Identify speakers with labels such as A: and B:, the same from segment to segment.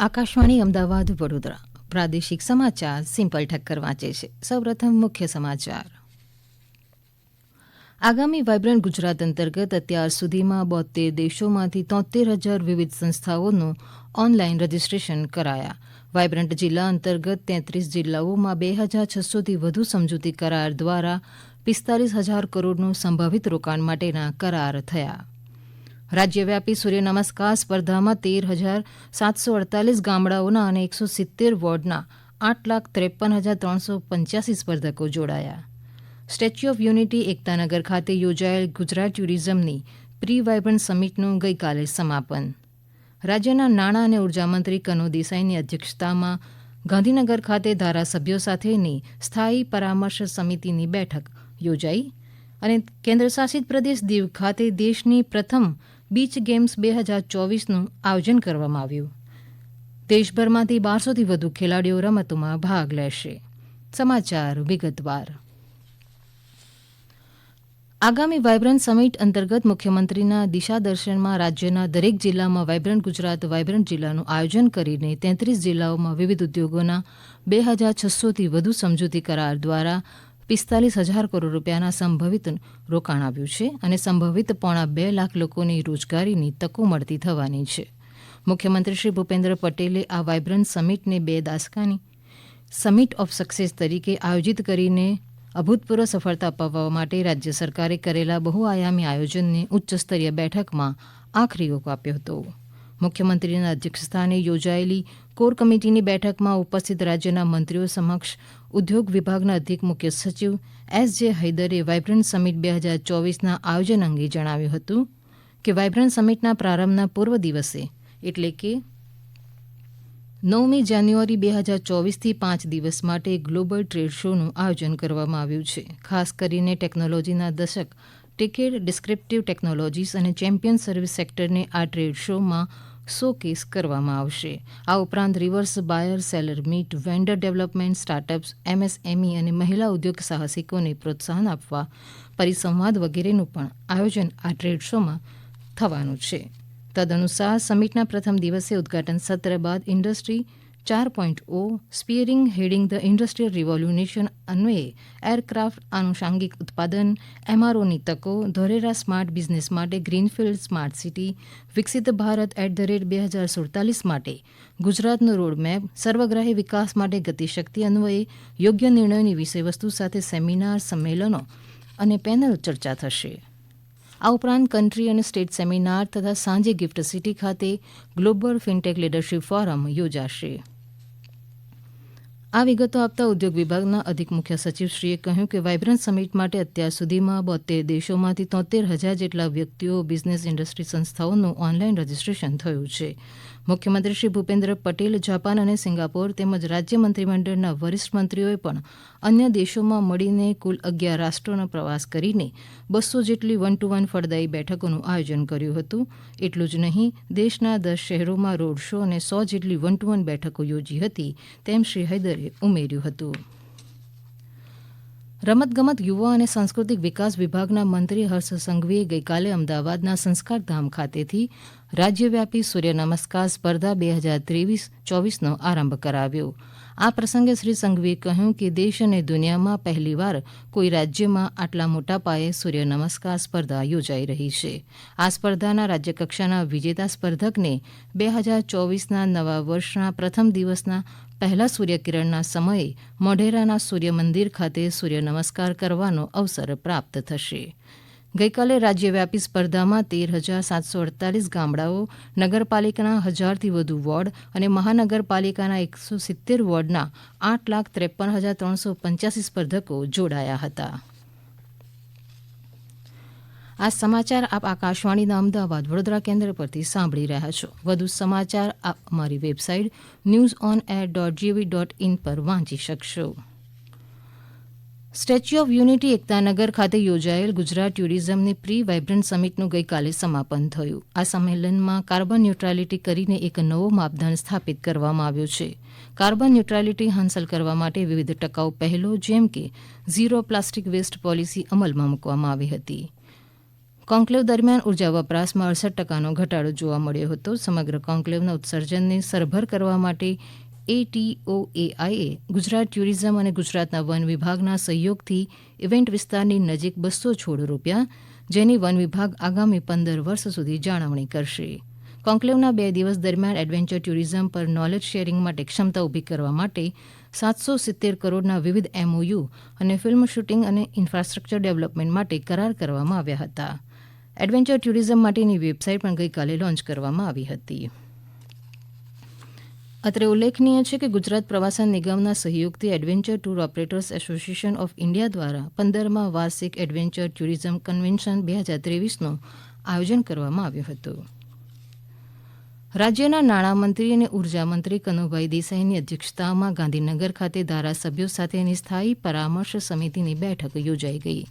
A: આકાશવાણી અમદાવાદ વડોદરા પ્રાદેશિક સમાચાર સિમ્પલ ઠક્કર વાંચે છે. સૌપ્રથમ મુખ્ય સમાચાર. આગામી વાયબ્રન્ટ ગુજરાત અંતર્ગત અત્યાર સુધીમાં 72 દેશોમાંથી 73,000 વિવિધ સંસ્થાઓનું ઓનલાઈન રજીસ્ટ્રેશન કરાયા. વાયબ્રન્ટ જિલ્લા અંતર્ગત 33 જિલ્લાઓમાં 2,600થી વધુ સમજૂતી કરાર દ્વારા 45,000 કરોડનું સંભવિત રોકાણ માટેના કરાર થયા. રાજ્યવ્યાપી સૂર્ય નમસ્કાર સ્પર્ધામાં 13,748 ગામડાઓના અને 170 વોર્ડના 8,53,385 સ્પર્ધકો જોડાયા. સ્ટેચ્યુ ઓફ યુનિટી એકતાનગર ખાતે યોજાયેલ ગુજરાત ટુરિઝમની પ્રી વાયબ્રન્ટ સમિટનું ગઈકાલે સમાપન. રાજ્યના નાણાં અને ઉર્જામંત્રી કનુ દેસાઈની અધ્યક્ષતામાં ગાંધીનગર ખાતે ધારાસભ્યો સાથેની સ્થાયી પરામર્શ સમિતિની બેઠક યોજાઈ અને કેન્દ્રશાસિત પ્રદેશ દીવ ખાતે દેશની પ્રથમ બીચ ગેમ્સ 2024નું આયોજન કરવામાં આવ્યું. દેશભરમાંથી 1200થી વધુ ખેલાડીઓ રમતોમાં ભાગ લેશે. સમાચાર વિગતવાર. આગામી વાયબ્રન્ટ સમિટ અંતર્ગત મુખ્યમંત્રીના દિશાદર્શનમાં રાજ્યના દરેક જિલ્લામાં વાયબ્રન્ટ ગુજરાત વાયબ્રન્ટ જિલ્લાનું આયોજન કરીને 33 જિલ્લાઓમાં વિવિધ ઉદ્યોગોના 2,600થી વધુ સમજૂતી કરાર દ્વારા 45,000 કરોડ રૂપિયાના સંભવિત રોકાણ આવ્યું છે અને સંભવિત 2.5 લાખ લોકોની રોજગારીની તકો મળતી થવાની છે. મુખ્યમંત્રી શ્રી ભૂપેન્દ્ર પટેલે આ વાયબ્રન્ટ સમિટને 2 દાયકાની સમિટ ઓફ સક્સેસ તરીકે આયોજિત કરીને અભૂતપૂર્વ સફળતા અપાવવા માટે રાજ્ય સરકારે કરેલા બહુઆયામી આયોજનની ઉચ્ચસ્તરીય બેઠકમાં આખરી ઓપ આપ્યો હતો. મુખ્યમંત્રીના અધ્યક્ષસ્થાને યોજાયેલી કોર કમિટીની બેઠકમાં ઉપસ્થિત રાજ્યના મંત્રીઓ સમક્ષ ઉદ્યોગ વિભાગના અધિક મુખ્ય સચિવ એસ.જે. હૈદરે વાયબ્રન્ટ સમિટ 2024ના આયોજન અંગે જણાવ્યું હતું કે વાયબ્રન્ટ સમિટના પ્રારંભના પૂર્વ દિવસે એટલે કે 9મી જાન્યુઆરી 2024થી 5 દિવસ માટે ગ્લોબલ ટ્રેડ શોનું આયોજન કરવામાં આવ્યું છે. ખાસ કરીને ટેકનોલોજીના દશક ટિકેટ ડિસ્ક્રિપ્ટિવ ટેકનોલોજીસ અને ચેમ્પિયન સર્વિસ સેક્ટરને આ ટ્રેડ શોમાં શોકેસ કરવામાં આવશે. આ ઉપરાંત reverse buyer seller meet, vendor development, startups, MSME અને મહિલા ઉદ્યોગ સાહસિકોને પ્રોત્સાહન આપવા પરિસંવાદ વગેરેનું પણ આયોજન આ ટ્રેડ શોમાં થવાનું છે. તદનુસાર સમિટના પ્રથમ દિવસે ઉદઘાટન સત્ર બાદ industry 4.0 spearheading the industrial revolution અન્વયે એરક્રાફ્ટ આનુષાંગિક ઉત્પાદન, એમઆરઓની તકો, ધોલેરા સ્માર્ટ બિઝનેસ માટે greenfield smart city, Viksit Bharat @2047 માટે ગુજરાતનો રોડમેપ, સર્વગ્રાહી વિકાસ માટે ગતિશક્તિ અન્વયે યોગ્ય નિર્ણયોની વિષયવસ્તુ સાથે સેમિનાર, સંમેલનો અને પેનલ ચર્ચા થશે. આ ઉપરાંત કન્ટ્રી અને સ્ટેટ સેમિનાર તથા સાંજે ગિફ્ટ સિટી ખાતે ગ્લોબલ ફિનટેક લીડરશીપ ફોરમ યોજાશે. આ વિગતો આપતા ઉદ્યોગ વિભાગના અધિક મુખ્ય સચિવશ્રીએ કહ્યું કે વાયબ્રન્ટ સમિટ માટે અત્યાર સુધીમાં 72 દેશોમાંથી 73,000 જેટલા વ્યક્તિઓ, બિઝનેસ ઇન્ડસ્ટ્રી સંસ્થાઓનું ઓનલાઈન રજીસ્ટ્રેશન થયું છે. મુખ્યમંત્રી શ્રી ભૂપેન્દ્ર પટેલ, જાપાન અને સિંગાપોર તેમજ રાજ્ય મંત્રીમંડળના વરિષ્ઠ મંત્રીઓએ પણ અન્ય દેશોમાં મળીને કુલ 11 રાષ્ટ્રોનો પ્રવાસ કરીને 200 જેટલી 1 to 1 ફળદાયી બેઠકોનું આયોજન કર્યું હતું. એટલું જ નહીં, દેશના 10 શહેરોમાં રોડ શો અને 100 જેટલી 1 to 1 બેઠકો યોજી હતી તેમ શ્રી હૈદરે ઉમેર્યું હતું. રમતગમત, યુવા અને સાંસ્કૃતિક વિકાસ વિભાગના મંત્રી હર્ષ સંઘવીએ ગઈકાલે અમદાવાદના સંસ્કારધામ ખાતેથી રાજ્યવ્યાપી સૂર્ય નમસ્કાર સ્પર્ધા 2023-24નો આરંભ કરાવ્યો. આ પ્રસંગે શ્રી સંઘવીએ કહ્યું કે દેશ અને દુનિયામાં પહેલીવાર કોઈ રાજ્યમાં આટલા મોટા પાયે સૂર્ય નમસ્કાર સ્પર્ધા યોજાઈ રહી છે. આ સ્પર્ધાના રાજ્યકક્ષાના વિજેતા સ્પર્ધકને 2024ના નવા વર્ષના પ્રથમ દિવસના પહેલા સૂર્યકિરણના સમયે મોઢેરાના સૂર્ય મંદિર ખાતે સૂર્ય નમસ્કાર કરવાનો અવસર પ્રાપ્ત થશે. ગઈકાલે રાજ્યવ્યાપી સ્પર્ધામાં 13,748 ગામડાઓ, નગરપાલિકાના 1,000થી વધુ વોર્ડ અને મહાનગરપાલિકાના 170 વોર્ડના 8,53,385 સ્પર્ધકો જોડાયા હતા. આ સમાચાર આપ આકાશવાણીના અમદાવાદ વડોદરા કેન્દ્ર પરથી સાંભળી રહ્યા છો. વધુ સમાચાર આપ અમારી વેબસાઇટ newsonair.gov.in પર વાંચી શકશો. સ્ટેચ્યુ ઓફ યુનિટી એકતાનગર ખાતે યોજાયેલ ગુજરાત ટુરિઝમની પ્રી વાયબ્રન્ટ સમિટનું ગઈકાલે સમાપન થયું. આ સંમેલનમાં કાર્બન ન્યુટ્રાલિટી કરીને એક નવો માપદંડ સ્થાપિત કરવામાં આવ્યો છે. કાર્બન ન્યુટ્રાલિટી હાંસલ કરવા માટે વિવિધ ટકાઉ પહેલો જેમ કે ઝીરો પ્લાસ્ટિક વેસ્ટ પોલિસી અમલમાં મૂકવામાં આવી હતી. કોન્કલેવ દરમિયાન ઉર્જા વપરાશમાં 68% ઘટાડો જોવા મળ્યો હતો. સમગ્ર કોન્કલેવના ઉત્સર્જનને સરભર કરવા માટે ATOAIએ ગુજરાત ટુરિઝમ અને ગુજરાતના વન વિભાગના સહયોગથી ઇવેન્ટ વિસ્તારની નજીક 200 છોડ રોપ્યા, જેની વન વિભાગ આગામી 15 વર્ષ સુધી જાળવણી કરશે. કોન્કલેવના 2 દિવસ દરમિયાન એડવેન્ચર ટુરિઝમ પર નોલેજ શેરિંગ માટે ક્ષમતા ઊભી કરવા માટે 770 કરોડના વિવિધ MOU અને ફિલ્મ શૂટિંગ અને ઇન્ફ્રાસ્ટ્રક્ચર ડેવલપમેન્ટ માટે કરાર કરવામાં આવ્યા હતા. એડવેન્ચર ટુરિઝમ માટેની વેબસાઇટ પણ ગઈકાલે લોન્ચ કરવામાં આવી હતી. અત્રે ઉલ્લેખનીય છે કે ગુજરાત પ્રવાસન નિગમના સહયોગથી adventure tour operators association of India દ્વારા 15મા વાર્ષિક એડવેન્ચર ટુરિઝમ કન્વેન્શન 2023નું આયોજન કરવામાં આવ્યું હતું. રાજ્યના નાણામંત્રી અને ઉર્જામંત્રી કનુભાઈ દેસાઈની અધ્યક્ષતામાં ગાંધીનગર ખાતે ધારાસભ્યો સાથેની સ્થાયી પરામર્શ સમિતિની બેઠક યોજાઈ ગઈ.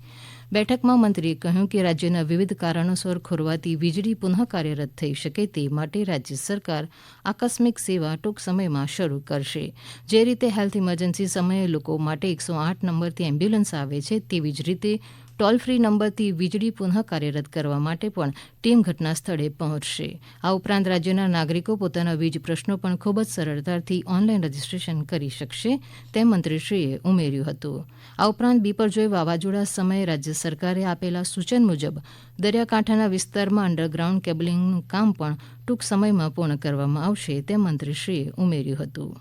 A: બેઠકમાં મંત્રીએ કહ્યું કે રાજ્યના વિવિધ કારણોસર ખોરવાતી વીજળી પુનઃ કાર્યરત થઈ શકે તે માટે રાજ્ય સરકાર આકસ્મિક સેવા ટૂંક સમયમાં શરૂ કરશે. જે રીતે હેલ્થ ઇમરજન્સી સમયે લોકો માટે 108 નંબરથી એમ્બ્યુલન્સ આવે છે, તેવી જ રીતે ટોલ ફ્રી નંબરથી વીજળી પુનઃ કાર્યરત કરવા માટે પણ ટીમ ઘટના સ્થળે પહોંચશે. આ ઉપરાંત રાજ્યના નાગરિકો પોતાના વીજ પ્રશ્નો પણ ખૂબ જ સરળતાથી ઓનલાઈન રજીસ્ટ્રેશન કરી શકશે, તેમ મંત્રીશ્રીએ ઉમેર્યું હતું. આ ઉપરાંત બિપરજોય વાવાઝોડા સમયે રાજ્ય સરકારે આપેલા સૂચન મુજબ દરિયાકાંઠાના વિસ્તારમાં અંડરગ્રાઉન્ડ કેબલિંગનું કામ પણ ટૂંક સમયમાં પૂર્ણ કરવામાં આવશે, તેમ મંત્રીશ્રીએ ઉમેર્યું હતું.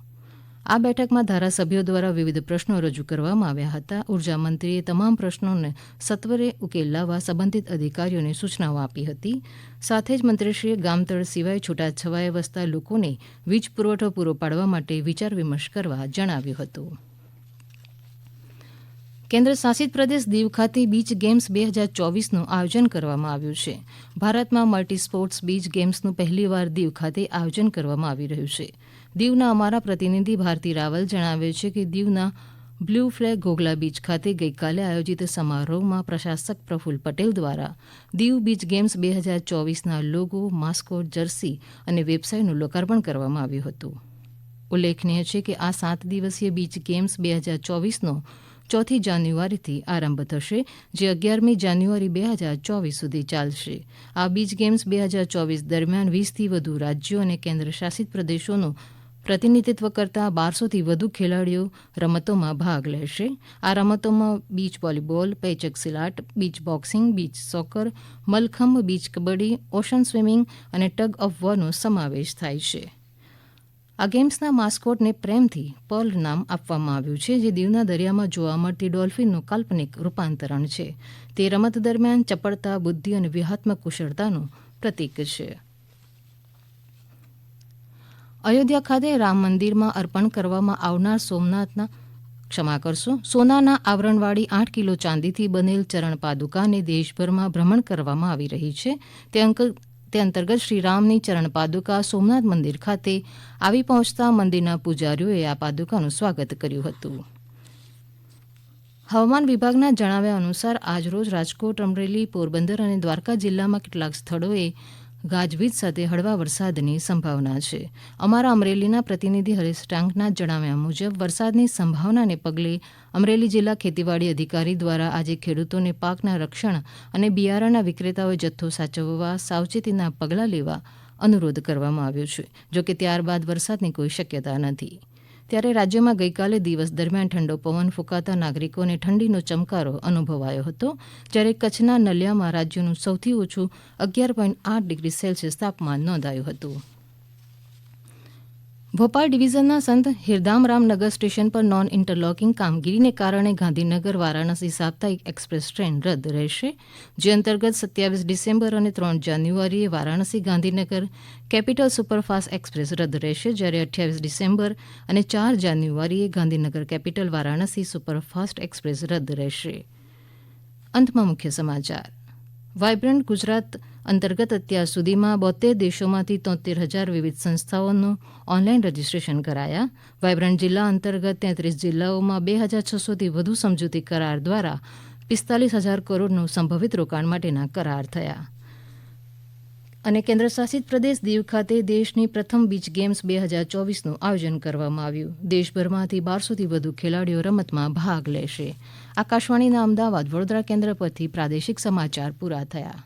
A: આ બેઠકમાં ધારાસભ્યો દ્વારા વિવિધ પ્રશ્નો રજૂ કરવામાં આવ્યા હતા. ઉર્જામંત્રીએ તમામ પ્રશ્નોને સત્વરે ઉકેલ લાવવા સંબંધિત અધિકારીઓને સૂચનાઓ આપી હતી. સાથે જ મંત્રીશ્રીએ ગામતળ સિવાય છૂટાછવાયે વસતા લોકોને વીજ પુરવઠો પૂરો પાડવા માટે વિચાર વિમર્શ કરવા જણાવ્યું હતું. કેન્દ્ર શાસિત પ્રદેશ દીવ ખાતે બીચ ગેમ્સ 2024નું આયોજન કરવામાં આવ્યું છે. ભારતમાં મલ્ટી સ્પોર્ટ્સ બીચ ગેમ્સનું પહેલીવાર દીવ ખાતે આયોજન કરવામાં આવી રહ્યું છે. દીવના અમારા પ્રતિનિધિ ભારતી રાવલ જણાવે છે કે દીવના બ્લુ ફ્લેગ ઘોઘલા બીચ ખાતે ગઈકાલે આયોજિત સમારોહમાં પ્રશાસક પ્રફુલ્લ પટેલ દ્વારા દીવ બીચ ગેમ્સ 2024ના લોગો, માસ્કોટ, જર્સી અને વેબસાઇટનું લોકાર્પણ કરવામાં આવ્યું હતું. ઉલ્લેખનીય છે કે આ 7 દિવસીય બીચ ગેમ્સ 2024નો 4 જાન્યુઆરીથી આરંભ થશે, જે 11મી જાન્યુઆરી 2024 સુધી ચાલશે. આ બીચ ગેમ્સ 2024 દરમિયાન 20થી વધુ રાજ્યો અને કેન્દ્ર શાસિત પ્રદેશોનું પ્રતિનિધિત્વ કરતા 1200થી વધુ ખેલાડીઓ રમતોમાં ભાગ લેશે. આ રમતોમાં beach volleyball, pencak silat, beach boxing, beach soccer, Mallakhamb, beach kabaddi, ocean swimming અને ટગ ઓફ વોરનો સમાવેશ થાય છે. આ ગેમ્સના માસ્કોટને પ્રેમથી પર્લ નામ આપવામાં આવ્યું છે, જે દીવના દરિયામાં જોવા મળતી ડોલ્ફિનનું કાલ્પનિક રૂપાંતરણ છે. તે રમત દરમિયાન ચપળતા, બુદ્ધિ અને વ્યૂહાત્મક કુશળતાનું પ્રતીક છે. અયોધ્યા ખાતે રામ મંદિરમાં અર્પણ કરવામાં આવનાર સોનાના આવરણવાળી 8 કિલો ચાંદીથી બનેલ ચરણ પાદુકાને દેશભરમાં ભ્રમણ કરવામાં આવી રહી છે. તે અંતર્ગત શ્રી રામની ચરણ પાદુકા સોમનાથ મંદિર ખાતે આવી પહોંચતા મંદિરના પૂજારીઓએ આ પાદુકાનું સ્વાગત કર્યું હતું. હવામાન વિભાગના જણાવ્યા અનુસાર આજરોજ રાજકોટ, અમરેલી, પોરબંદર અને દ્વારકા જિલ્લામાં કેટલાક સ્થળોએ ગાજવીજ સાથે હળવા વરસાદની સંભાવના છે. અમારા અમરેલીના પ્રતિનિધિ હરેશ ટાંકના જણાવ્યા મુજબ વરસાદની સંભાવનાને પગલે અમરેલી જિલ્લા ખેતીવાડી અધિકારી દ્વારા આજે ખેડૂતોને પાકના રક્ષણ અને બિયારણના વિક્રેતાઓએ જથ્થો સાચવવા સાવચેતીના પગલાં લેવા અનુરોધ કરવામાં આવ્યો છે. જોકે ત્યારબાદ વરસાદની કોઈ શક્યતા નથી. ત્યારે રાજ્યમાં ગઈકાલે દિવસ દરમિયાન ઠંડો પવન ફૂંકાતા નાગરિકોને ઠંડીનો ચમકારો અનુભવાયો હતો. જ્યારે કચ્છના નલિયામાં રાજ્યનું સૌથી ઓછું 11.8 ડિગ્રી સેલ્સિયસ તાપમાન નોંધાયું હતું. ભોપાલ ડિવિઝનના સંત હિરદામરામ નગર સ્ટેશન પર નોન ઇન્ટરલોકિંગ કામગીરીને કારણે ગાંધીનગર વારાણસી સાપ્તાહિક એક્સપ્રેસ ટ્રેન રદ રહેશે. જે અંતર્ગત 27 ડિસેમ્બર અને 3 જાન્યુઆરીએ Varanasi Gandhinagar capital superfast express રદ રહેશે, જ્યારે 28 ડિસેમ્બર અને 4 જાન્યુઆરીએ Gandhinagar capital Varanasi superfast express રદ રહેશે. અંતમાં મુખ્ય સમાચાર. વાયબ્રન્ટ ગુજરાત અંતર્ગત અત્યાર સુધીમાં 72 દેશોમાંથી 73,000 વિવિધ સંસ્થાઓનું ઓનલાઈન રજીસ્ટ્રેશન કરાયા. વાયબ્રન્ટ જિલ્લા અંતર્ગત 33 જિલ્લાઓમાં 2,600થી વધુ સમજૂતી કરાર દ્વારા 45,000 કરોડનું સંભવિત રોકાણ માટેના કરાર થયા. અને કેન્દ્રશાસિત પ્રદેશ દીવ ખાતે દેશની પ્રથમ બીચ ગેમ્સ 2024નું આયોજન કરવામાં આવ્યું. દેશભરમાંથી 1200થી વધુ ખેલાડીઓ રમતમાં ભાગ લેશે. આકાશવાણીના અમદાવાદ વડોદરા કેન્દ્ર પરથી પ્રાદેશિક સમાચાર પૂરા થયા.